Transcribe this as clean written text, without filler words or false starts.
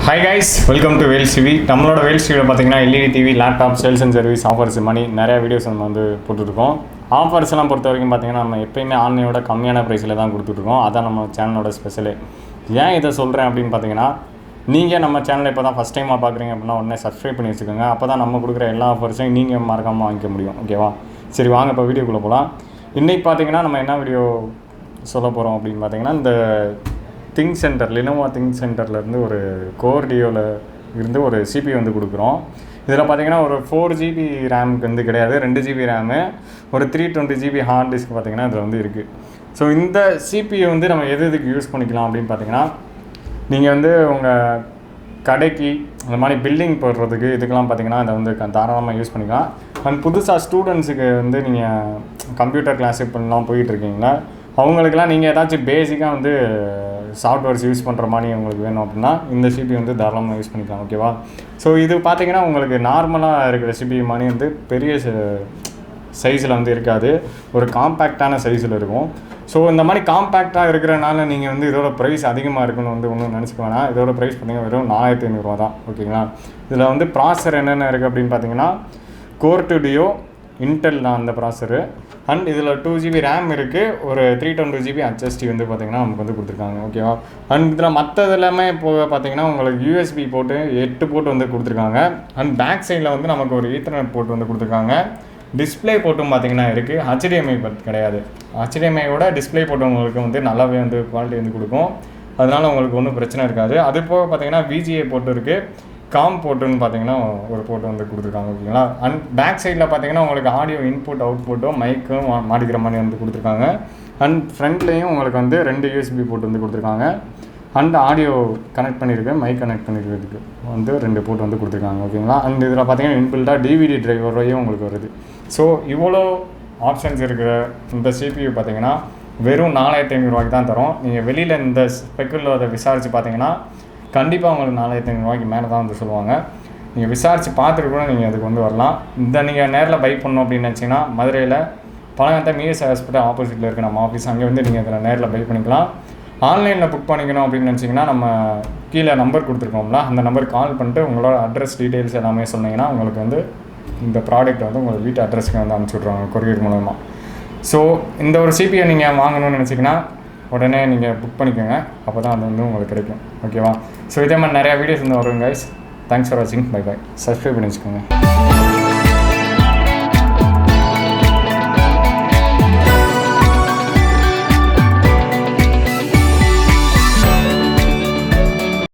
Hi guys, welcome to Wales TV. நம்மளோட Wales TV பார்த்தீங்கன்னா LED TV, laptop, sales and service, offers மணி நிறைய videos நம்ம வந்து போட்டுருக்கோம். ஆஃபர்ஸ் எல்லாம் பொறுத்த வரைக்கும் பார்த்தீங்கன்னா நம்ம எப்பயுமே ஆன்லைனோட கம்மியான ப்ரைஸில் தான் கொடுத்துட்ருக்கோம். அதான் நம்ம சேனலோட ஸ்பெஷலே. ஏன் இதை சொல்கிறேன் அப்படின்னு பார்த்தீங்கன்னா, நீங்கள் நம்ம சேனலை இப்போ தான் ஃபஸ்ட் டைமாக பார்க்குறீங்க அப்படின்னா உடனே சப்ஸ்கிரைப் பண்ணி வச்சுக்கோங்க. அப்போ தான் நம்ம கொடுக்குற எல்லா ஆஃபர்ஸையும் நீங்கள் மறக்காமல் வாங்கிக்க முடியும். ஓகேவா? சரி வாங்க இப்போ வீடியோக்குள்ளே போகலாம். இன்றைக்கி பார்த்தீங்கன்னா நம்ம என்ன வீடியோ சொல்ல போகிறோம் அப்படின்னு பார்த்தீங்கன்னா, இந்த திங்க் சென்டர், லினோவா திங்க் சென்டர்லேருந்து ஒரு கோர் டியோவில் இருந்து ஒரு சிபி வந்து கொடுக்குறோம். இதில் பார்த்தீங்கன்னா ஒரு 4GB ரேமுக்கு வந்து கிடையாது, 2GB ரேமு, ஒரு 320GB ஹார்ட் டிஸ்க் பார்த்தீங்கன்னா இதில் வந்து இருக்குது. ஸோ இந்த சிபியை வந்து நம்ம எதுக்கு யூஸ் பண்ணிக்கலாம் அப்படின்னு பார்த்தீங்கன்னா, நீங்கள் வந்து உங்கள் கடைக்கு அந்த மாதிரி பில்டிங் போடுறதுக்கு இதுக்கெல்லாம் பார்த்தீங்கன்னா அதை வந்து தாராளமாக யூஸ் பண்ணிக்கலாம். அண்ட் புதுசாக ஸ்டூடெண்ட்ஸுக்கு வந்து நீங்கள் கம்ப்யூட்டர் கிளாஸ் இப்படிலாம் போயிட்டுருக்கீங்களா, அவங்களுக்கெல்லாம் நீங்கள் ஏதாச்சும் பேசிக்காக வந்து சாஃப்ட்வேர்ஸ் யூஸ் பண்ணுற மாதிரி உங்களுக்கு வேணும் அப்படின்னா இந்த சிபி வந்து தாராளமாக யூஸ் பண்ணிக்கலாம். ஓகேவா? ஸோ இது பார்த்தீங்கன்னா உங்களுக்கு நார்மலாக இருக்கிற சிபி மாதிரி வந்து பெரிய சைஸில் வந்து இருக்காது, ஒரு காம்பேக்டான சைஸில் இருக்கும். ஸோ இந்த மாதிரி காம்பேக்டாக இருக்கிறனால நீங்கள் வந்து இதோட ப்ரைஸ் அதிகமாக இருக்குன்னு வந்து ஒன்றும் நினச்சிக்க வேணாம். இதோட ப்ரைஸ் பார்த்தீங்கன்னா வெறும் 4500 தான். ஓகேங்களா? இதில் வந்து ப்ராசர் என்னென்ன இருக்குது அப்படின்னு பார்த்தீங்கன்னா, கோர் டியோ இன்டெல் தான் அந்த ப்ராசரு. அண்ட் இதில் 2GB ரேம் இருக்குது, ஒரு 320GB HSD வந்து பார்த்திங்கன்னா நமக்கு வந்து கொடுத்துருக்காங்க. ஓகேவா? அண்ட் இதில் மற்றது எல்லாமே இப்போ பார்த்திங்கன்னா உங்களுக்கு USB போட்டு 8 போட்டு வந்து கொடுத்துருக்காங்க. அண்ட் பேக் சைடில் வந்து நமக்கு ஒரு ஈத்தர்நெட் போட்டு வந்து கொடுத்துருக்காங்க. டிஸ்பிளே போட்டும் பார்த்திங்கன்னா இருக்குது, HDMI கிடையாது. HDMIயோட டிஸ்பிளே போட்டு உங்களுக்கு வந்து நல்லாவே வந்து குவாலிட்டி வந்து கொடுக்கும். அதனால் உங்களுக்கு ஒன்றும் பிரச்சனை இருக்காது. அது போக பார்த்திங்கன்னா VGA போட்டு இருக்குது, காம் போட்டுன்னு பார்த்தீங்கன்னா ஒரு போட்டு வந்து கொடுத்துருக்காங்க. ஓகேங்களா? அண்ட் பேக் சைடில் பார்த்தீங்கன்னா உங்களுக்கு ஆடியோ இன்புட் அவுட்புட்டும் மைக்கும் மாட்டிக்கிற மாதிரி வந்து கொடுத்துருக்காங்க. அண்ட் ஃப்ரண்ட்லேயும் உங்களுக்கு வந்து 2 USB போட்டு வந்து கொடுத்துருக்காங்க. அண்ட் ஆடியோ கனெக்ட் பண்ணியிருக்கு, மைக் கனெக்ட் பண்ணிக்கிறதுக்கு வந்து 2 போட்டு வந்து கொடுத்துருக்காங்க. ஓகேங்களா? அண்ட் இதில் பார்த்தீங்கன்னா இன்பில்டாக DVD டிரைவரையும் உங்களுக்கு வருது. ஸோ இவ்வளோ ஆப்ஷன்ஸ் இருக்கிற இந்த CPU பார்த்தீங்கன்னா வெறும் 4500 தான் தரோம். நீங்கள் வெளியில் இந்த ஸ்பெக்கில் அதை விசாரித்து பார்த்தீங்கன்னா கண்டிப்பாக உங்களுக்கு 4500 மேலே தான் வந்து சொல்லுவாங்க. நீங்கள் விசாரித்து பார்த்துட்டு கூட நீங்கள் அதுக்கு வந்து வரலாம். இந்த நீங்கள் நேரில் பை பண்ணணும் அப்படின்னு நினச்சிங்கன்னா மதுரையில் பழங்கத்தை மிஎஸ் ஹாஸ்பிட்டல் ஆப்போசிட்டில் இருக்க நம்ம ஆஃபீஸ், அங்கே வந்து நீங்கள் இதில் நேரில் பை பண்ணிக்கலாம். ஆன்லைனில் புக் பண்ணிக்கணும் அப்படின்னு நினச்சிங்கன்னா நம்ம கீழே நம்பர் கொடுத்துருக்கோம்ல, அந்த நம்பருக்கு கால் பண்ணிட்டு உங்களோட அட்ரஸ் டீட்டெயில்ஸ் எல்லாமே சொன்னீங்கன்னா உங்களுக்கு வந்து இந்த ப்ராடக்ட் வந்து உங்கள் வீட்டு அட்ரஸ்க்கு வந்து அனுப்பிச்சி விட்ருவாங்க கொரியர் மூலமாக. ஸோ இந்த ஒரு சிபியை நீங்கள் வாங்கணும்னு நினச்சிங்கன்னா உடனே நீங்கள் புக் பண்ணிக்கோங்க, அப்போ தான் அது வந்து உங்களுக்கு கிடைக்கும். ஓகேவா? ஸோ இதே மாதிரி நிறையா வீடியோஸ் வந்து வரும் கைஸ். தேங்க்ஸ் ஃபார் வாட்சிங். Bye bye. சப்ஸ்கிரைப் பண்ணி வச்சுக்கோங்க.